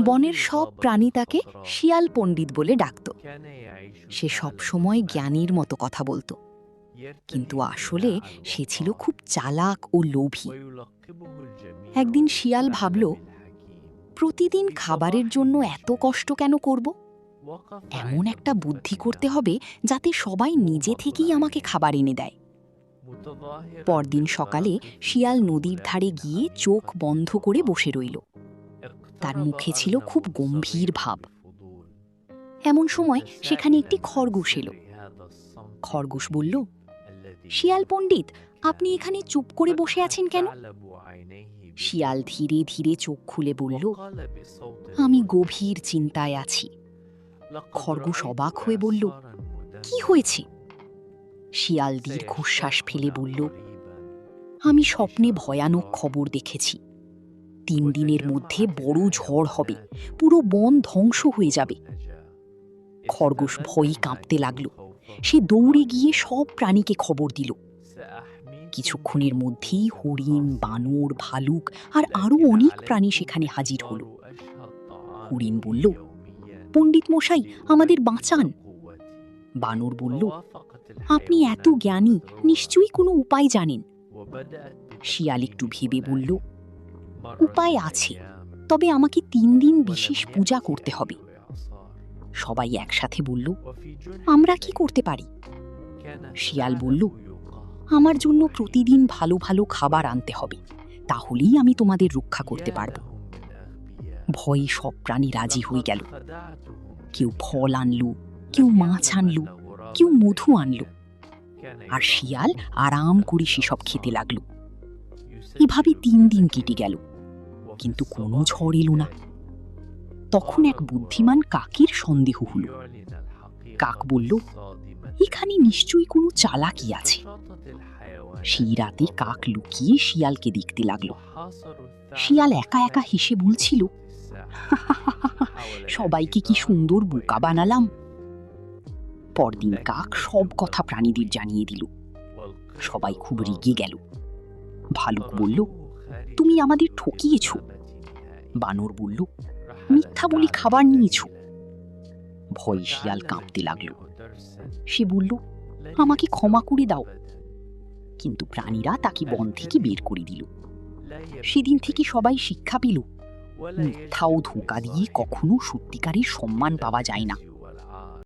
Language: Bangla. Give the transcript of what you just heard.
বনের সব প্রাণী তাকে শিয়াল পণ্ডিত বলে ডাকত। সে সব সময় জ্ঞানীর মতো কথা বলতো, কিন্তু আসলে সে ছিল খুব চালাক ও লোভী। একদিন শিয়াল ভাবল, প্রতিদিন খাবারের জন্য এত কষ্ট কেন করব? এমন একটা বুদ্ধি করতে হবে যাতে সবাই নিজে থেকেই আমাকে খাবার এনে দেয়। পরদিন সকালে শিয়াল নদীর ধারে গিয়ে চোখ বন্ধ করে বসে রইল। তার মুখে ছিল খুব গম্ভীর ভাব। এমন সময় সেখানে একটি খরগোশ এলো। খরগোশ বলল, শিয়াল পণ্ডিত, আপনি এখানে চুপ করে বসে আছেন কেন? শিয়াল ধীরে ধীরে চোখ খুলে বলল, আমি গভীর চিন্তায় আছি। খরগোশ অবাক হয়ে বলল, কি হয়েছে? শিয়াল দীর্ঘশ্বাস ফেলে বলল, আমি স্বপ্নে ভয়ানক খবর দেখেছি। 3 দিনের মধ্যে বড় ঝড় হবে, পুরো বন ধ্বংস হয়ে যাবে। খরগোশ ভয়ে কাঁপতে লাগলো। সে দৌড়ে গিয়ে সব প্রাণীকে খবর দিল। কিছুক্ষণের মধ্যেই হরিণ, বানর, ভালুক আর আরো অনেক প্রাণী সেখানে হাজির হলো। হরিণ বলল, পণ্ডিত মশাই, আমাদের বাঁচান। বানর বলল, আপনি এত জ্ঞানী, নিশ্চয়ই কোনো উপায় জানেন। শিয়াল একটু ভেবে বলল, উপায় আছে, তবে আমাকে 3 দিন বিশেষ পূজা করতে হবে। সবাই একসাথে বলল, আমরা কি করতে পারি? শিয়াল বলল, আমার জন্য প্রতিদিন ভালো ভালো খাবার আনতে হবে, তাহলেই আমি তোমাদের রক্ষা করতে পারব। ভয়ে সব প্রাণী রাজি হয়ে গেল। কেউ ফল আনলো, কেউ মাছ আনলো, কেউ মধু আনলো, আর শিয়াল আরাম করে সেসব খেতে লাগলো। এভাবে 3 দিন কেটে গেল, কিন্তু কোনো ঝড় এলো না। তখন এক বুদ্ধিমান কাকের সন্দেহ হলো। কাক বলল, এখানে নিশ্চয়ই কোনো চালাকি আছে। সেই রাতে কাক লুকিয়ে শিয়ালকে দেখতে লাগলো। শিয়াল একা একা হেসে বলছিল, সবাইকে কি সুন্দর বোকা বানালাম। পরদিন কাক সব কথা প্রাণীদের জানিয়ে দিল। সবাই খুব রেগে গেল। ভালুক বলল, তুমি আমাদের ঠকিয়েছ। বানর বলল, মিথ্যা বলি খাবার নিয়েছ। ভয়ে শিয়াল কাঁপতে লাগলো। সে বলল, আমাকে ক্ষমা করে দাও। কিন্তু প্রাণীরা তাকে বন থেকে বের করে দিল। সেদিন থেকে সবাই শিক্ষা পেল, মিথ্যা ও ধোঁকা দিয়ে কখনো সত্যিকারের সম্মান পাওয়া যায় না।